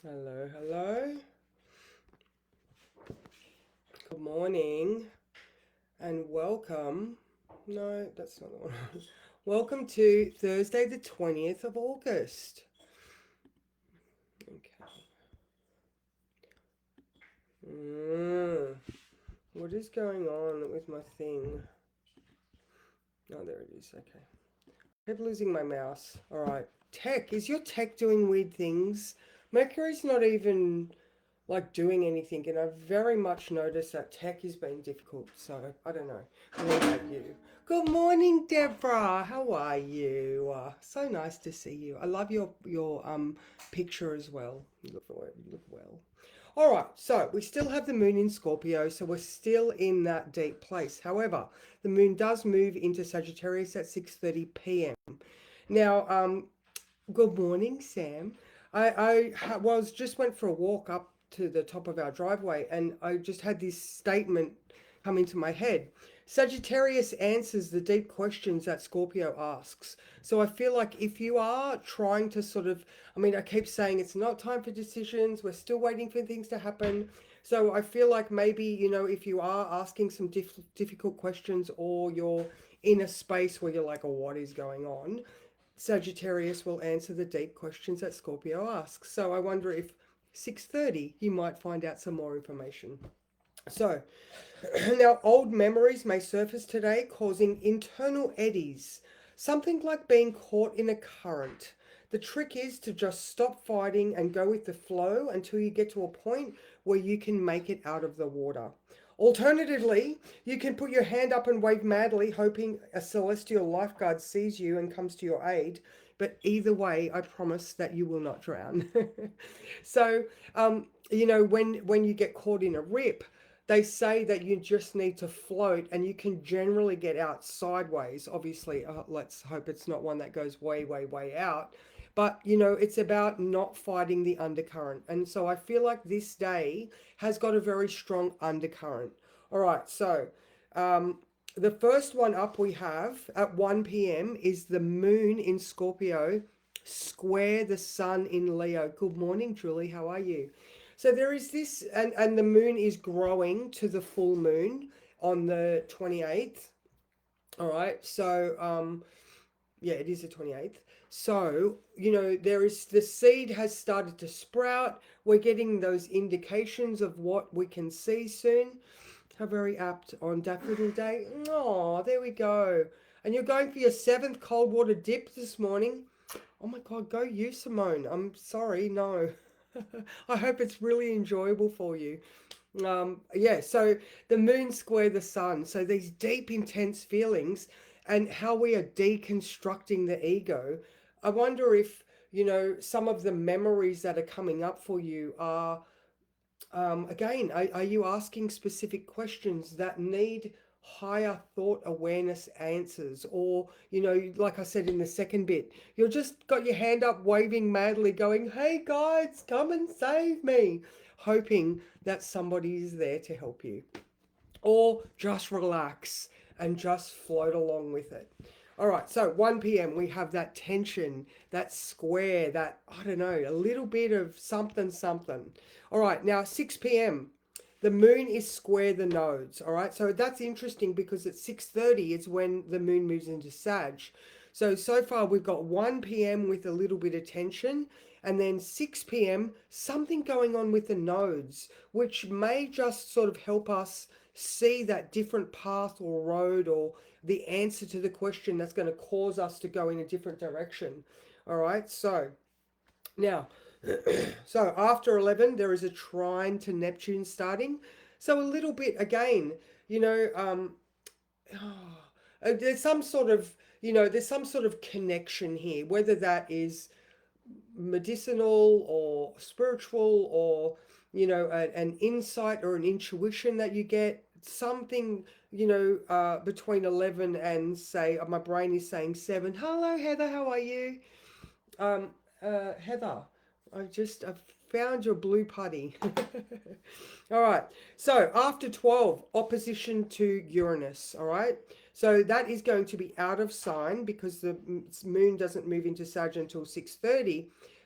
Hello, hello. Good morning and welcome. No, that's not the one. Welcome to Thursday, the 20th of August. Okay. What is going on with my thing? Oh, there it is. Okay. I keep losing my mouse. All right. Tech. Is your tech doing weird things? Mercury's not even like doing anything, and I've very much noticed that tech is being difficult. So I don't know. What about you? Good morning, Deborah. How are you? So nice to see you. I love your picture as well. You look well. All right, so we still have the moon in Scorpio, so we're still in that deep place. However, the moon does move into Sagittarius at 6:30 p.m. Now, good morning, Sam. Was just went for a walk up to the top of our driveway, and I just had this statement come into my head. Sagittarius answers the deep questions that Scorpio asks. So I feel like if you are trying to sort of, I mean, I keep saying it's not time for decisions, we're still waiting for things to happen. So I feel like maybe, if you are asking some difficult questions, or you're in a space where you're like, oh, what is going on? Sagittarius will answer the deep questions that Scorpio asks. So I wonder if 6:30 you might find out some more information. So now old memories may surface today, causing internal eddies, something like being caught in a current. The trick is to just stop fighting and go with the flow until you get to a point where you can make it out of the water. Alternatively, you can put your hand up and wave madly, hoping a celestial lifeguard sees you and comes to your aid. But either way, I promise that you will not drown. So, when you get caught in a rip, they say that you just need to float, and you can generally get out sideways. Obviously, let's hope it's not one that goes way, way, way out. But, it's about not fighting the undercurrent. And so I feel like this day has got a very strong undercurrent. All right, so um, the first one up we have at 1 p.m. is the moon in Scorpio square the sun in Leo. Good morning, Julie. How are you? So there is this, and the moon is growing to the full moon on the 28th. All right, so yeah, it is the 28th. So, there is the seed has started to sprout. We're getting those indications of what we can see soon. How very apt on Daffodil Day. Oh, there we go. And you're going for your seventh cold water dip this morning. Oh my God, go you, Simone. I'm sorry, no. I hope it's really enjoyable for you. Yeah, so the moon square the sun. So these deep, intense feelings, and how we are deconstructing the ego. I wonder if, some of the memories that are coming up for you are, again, are you asking specific questions that need higher thought awareness answers? Or, like I said in the second bit, you're just got your hand up, waving madly, going, hey guys, come and save me, hoping that somebody is there to help you. Or just relax and just float along with it. All right, so 1 p.m. we have that tension, that square, that, I don't know, a little bit of something, something. All right, now 6 p.m. the moon is square the nodes. All right, so that's interesting because at 6:30 is when the moon moves into Sag. So far we've got 1 p.m. with a little bit of tension, and then 6 p.m. something going on with the nodes, which may just sort of help us see that different path or road, or the answer to the question that's going to cause us to go in a different direction. All right, so now, so after 11, there is a trine to Neptune starting. So a little bit again, you know, there's some sort of, there's some sort of connection here, whether that is medicinal or spiritual, or an insight or an intuition that you get something, between 11 and, say, my brain is saying 7. Hello, Heather, how are you? um Heather, I've found your blue putty. All right, so after 12, opposition to Uranus. All right, so that is going to be out of sign because the moon doesn't move into Sag until 6:30.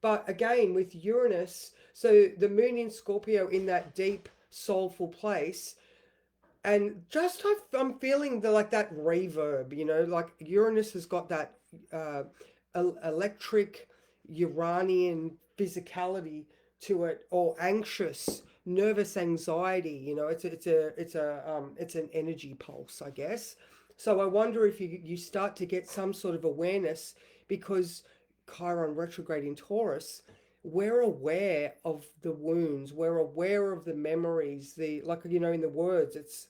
But again, with Uranus, so the moon in Scorpio in that deep, soulful place, and just I'm feeling the like that reverb, you know, like Uranus has got that uh, electric Uranian physicality to it, or anxious, nervous anxiety. You know, it's an energy pulse, I guess. So I wonder if you start to get some sort of awareness because Chiron retrograde in Taurus, we're aware of the wounds, we're aware of the memories, the, like, you know, in the words, it's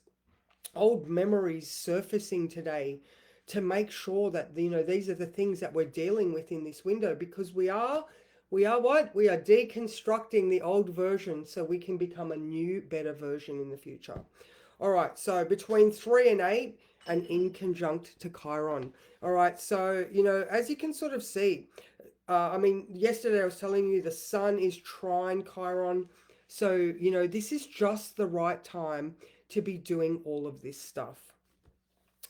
old memories surfacing today, to make sure that, you know, these are the things that we're dealing with in this window, because we are what, we are deconstructing the old version so we can become a new, better version in the future. All right, so between 3 and 8 and in conjunct to Chiron. All right, so, you know, as you can sort of see, I mean, yesterday I was telling you the sun is trine Chiron. So, you know, this is just the right time to be doing all of this stuff.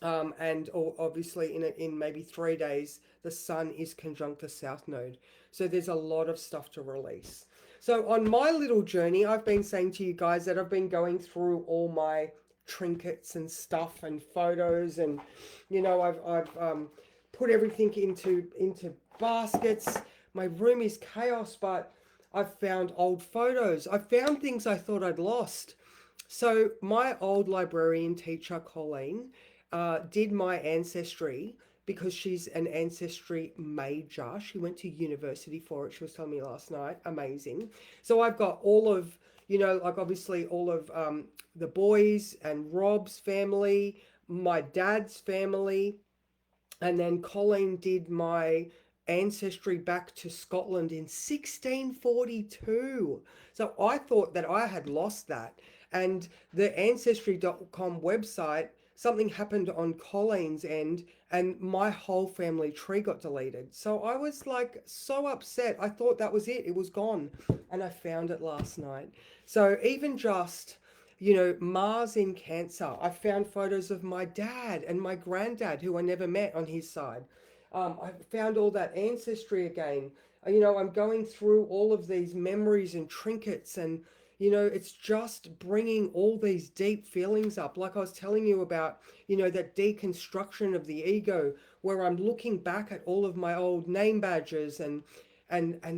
And obviously, in maybe 3 days, the sun is conjunct the south node. So there's a lot of stuff to release. So on my little journey, I've been saying to you guys that I've been going through all my trinkets and stuff and photos, and you know, I've put everything into baskets. My room is chaos, but I've found old photos. I found things I thought I'd lost. So my old librarian teacher, Colleen, did my ancestry because she's an ancestry major. She went to university for it. She was telling me last night. Amazing. So I've got all of, you know, like obviously all of the boys and Rob's family, my dad's family, and then Colleen did my ancestry back to Scotland in 1642. So I thought that I had lost that. And the ancestry.com website, something happened on Colleen's end, and my whole family tree got deleted. So I was like so upset. I thought that was it, it was gone. And I found it last night. So even just, you know, Mars in Cancer. I found photos of my dad and my granddad, who I never met, on his side. I found all that ancestry again. You know, I'm going through all of these memories and trinkets, and, you know, it's just bringing all these deep feelings up. Like I was telling you about, you know, that deconstruction of the ego, where I'm looking back at all of my old name badges and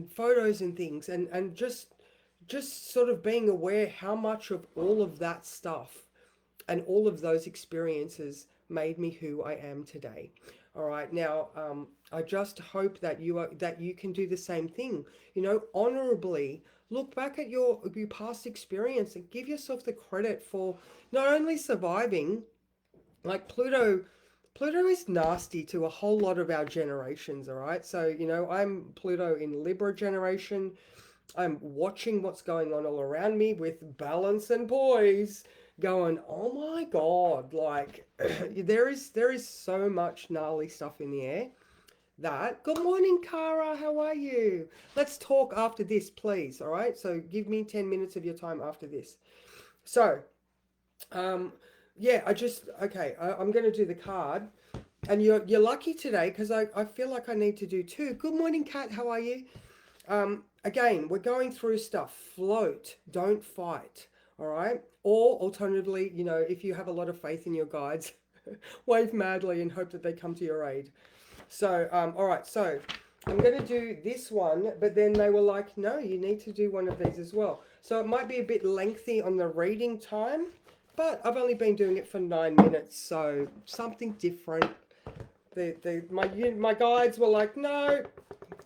photos and things, and just sort of being aware how much of all of that stuff and all of those experiences made me who I am today. All right, now I just hope that you can do the same thing. You know, honorably look back at your past experience and give yourself the credit for not only surviving, like Pluto is nasty to a whole lot of our generations, all right? So, you know, I'm Pluto in Libra generation. I'm watching what's going on all around me with balance and poise, going, oh my God, like there is so much gnarly stuff in the air. That, good morning, Cara, how are you? Let's talk after this, please. All right, so give me 10 minutes of your time after this. So, yeah, I'm going to do the card. And you're lucky today, because I feel like I need to do two. Good morning, Kat, how are you? Again, we're going through stuff. Float, don't fight. All right. Or alternatively, you know, if you have a lot of faith in your guides, wave madly and hope that they come to your aid. So, all right. So I'm going to do this one, but then they were like, no, you need to do one of these as well. So it might be a bit lengthy on the reading time, but I've only been doing it for 9 minutes. So something different. My guides were like, no,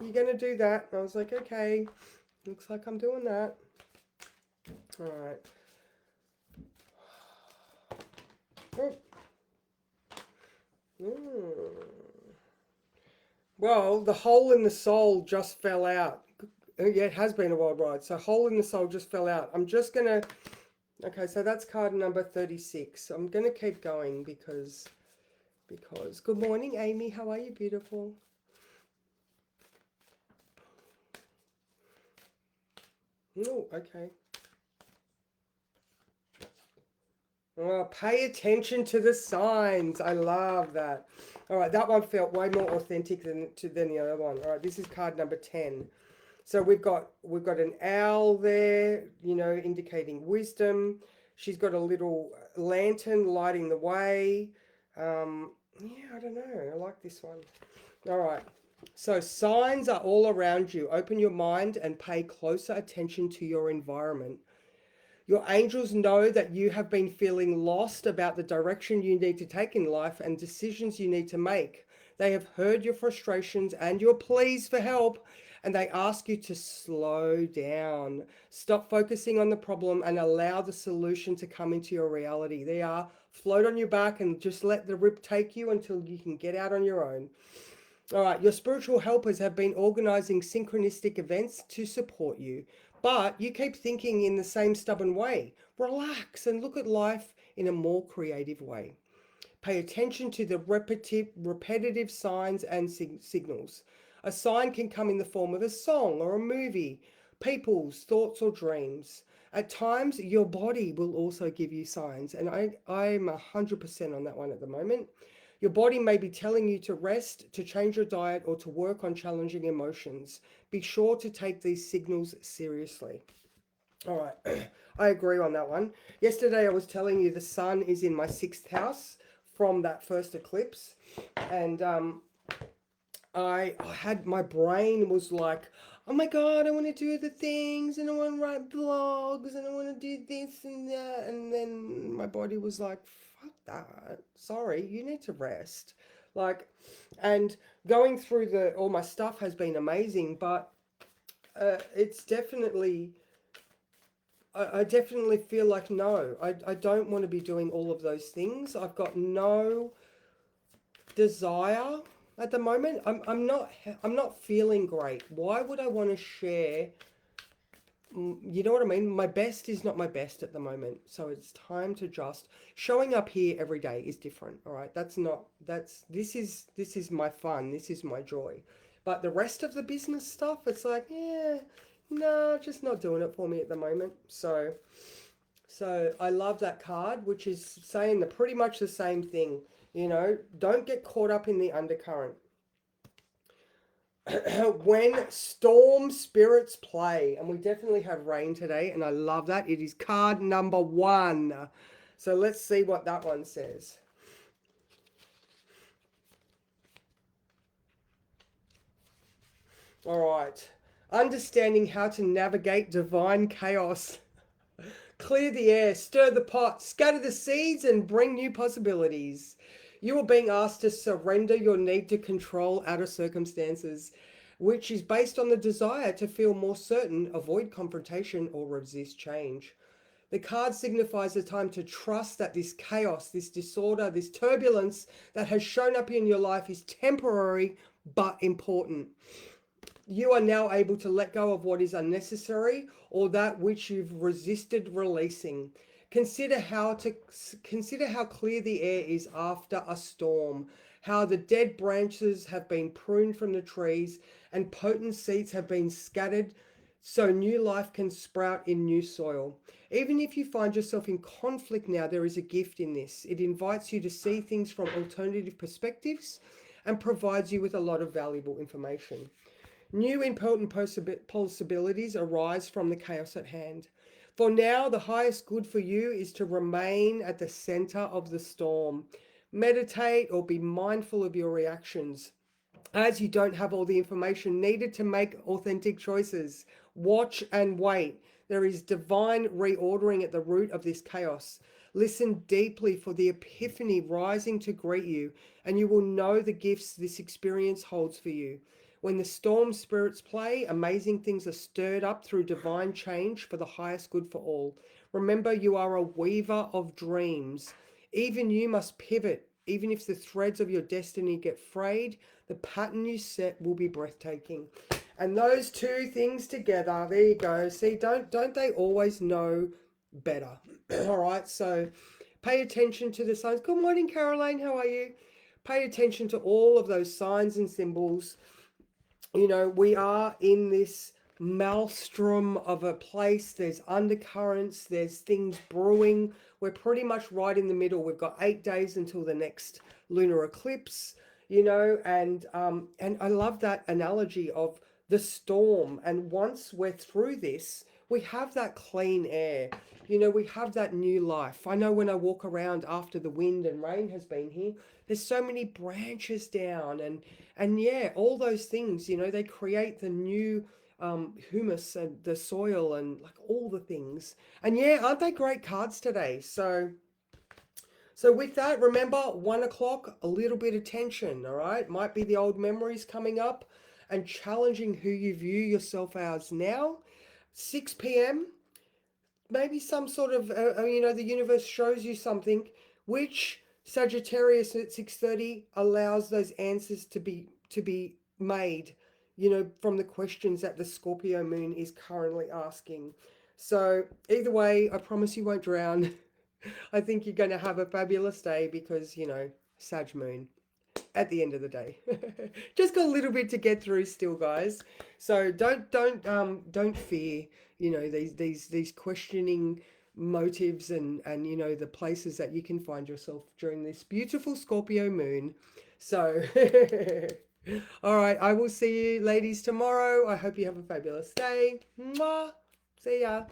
you're gonna do that. And I was like, okay, looks like I'm doing that. All right. Oh. Well, the hole in the soul just fell out. Yeah, it has been a wild ride. So hole in the soul just fell out. I'm just gonna, okay, so that's card number 36. I'm gonna keep going because, good morning, Amy. How are you, beautiful? Oh, okay. Oh, pay attention to the signs. I love that. All right, that one felt way more authentic than the other one. All right, this is card number 10. So we've got an owl there, you know, indicating wisdom. She's got a little lantern lighting the way. Yeah, I don't know. I like this one. All right. So signs are all around you. Open your mind and pay closer attention to your environment. Your angels know that you have been feeling lost about the direction you need to take in life and decisions you need to make. They have heard your frustrations and your pleas for help, and they ask you to slow down. Stop focusing on the problem and allow the solution to come into your reality. They are float on your back and just let the rip take you until you can get out on your own. All right, your spiritual helpers have been organizing synchronistic events to support you, but you keep thinking in the same stubborn way. Relax and look at life in a more creative way. Pay attention to the repetitive signs and signals. A sign can come in the form of a song or a movie, people's thoughts or dreams. At times, your body will also give you signs, and I'm 100% on that one at the moment. Your body may be telling you to rest, to change your diet, or to work on challenging emotions. Be sure to take these signals seriously. All right, I agree on that one. Yesterday I was telling you the sun is in my 6th house from that first eclipse, and I had, my brain was like, oh my god, I want to do the things and I want to write blogs and I want to do this and that, and then my body was like, fuck that, sorry, you need to rest. Like, and going through the all my stuff has been amazing, but it's definitely, I definitely feel like, no, I don't want to be doing all of those things. I've got no desire at the moment. I'm not feeling great. Why would I want to share? You know what I mean? My best is not my best at the moment. So it's time to just showing up here every day is different. All right. This is my fun. This is my joy. But the rest of the business stuff, it's like, yeah, no, just not doing it for me at the moment. So I love that card, which is saying pretty much the same thing. You know, don't get caught up in the undercurrent. When storm spirits play, and we definitely have rain today, and I love that. It is card number 1. So let's see what that one says. All right. Understanding how to navigate divine chaos. Clear the air, stir the pot, scatter the seeds, and bring new possibilities. You are being asked to surrender your need to control outer circumstances, which is based on the desire to feel more certain, avoid confrontation, or resist change. The card signifies a time to trust that this chaos, this disorder, this turbulence that has shown up in your life is temporary but important. You are now able to let go of what is unnecessary or that which you've resisted releasing. Consider how clear the air is after a storm, how the dead branches have been pruned from the trees and potent seeds have been scattered so new life can sprout in new soil. Even if you find yourself in conflict now, there is a gift in this. It invites you to see things from alternative perspectives and provides you with a lot of valuable information. New important possibilities arise from the chaos at hand. For now, the highest good for you is to remain at the center of the storm. Meditate or be mindful of your reactions, as you don't have all the information needed to make authentic choices. Watch and wait. There is divine reordering at the root of this chaos. Listen deeply for the epiphany rising to greet you, and you will know the gifts this experience holds for you. When the storm spirits play, amazing things are stirred up through divine change for the highest good for all. Remember, you are a weaver of dreams. Even you must pivot. Even if the threads of your destiny get frayed, the pattern you set will be breathtaking. And those two things together, there you go. See, don't they always know better? All right, so pay attention to the signs. Good morning, Caroline. How are you? Pay attention to all of those signs and symbols. You know, we are in this maelstrom of a place. There's undercurrents, there's things brewing. We're pretty much right in the middle. We've got 8 days until the next lunar eclipse, you know, and I love that analogy of the storm. And once we're through this, we have that clean air. You know, we have that new life. I know when I walk around after the wind and rain has been here, there's so many branches down, and yeah, all those things, you know, they create the new humus and the soil and like all the things. And yeah, aren't they great cards today? So with that, remember 1 o'clock, a little bit of tension, all right? Might be the old memories coming up and challenging who you view yourself as now. 6 p.m., maybe some sort of, you know, the universe shows you something which Sagittarius at 6:30 allows those answers to be made, you know, from the questions that the Scorpio moon is currently asking. So either way, I promise you won't drown. I think you're going to have a fabulous day because, you know, Sag moon at the end of the day. Just got a little bit to get through still, guys. So don't fear, you know, these questioning motives and you know the places that you can find yourself during this beautiful Scorpio moon. So all right, I will see you ladies tomorrow. I hope you have a fabulous day. Mwah. See ya.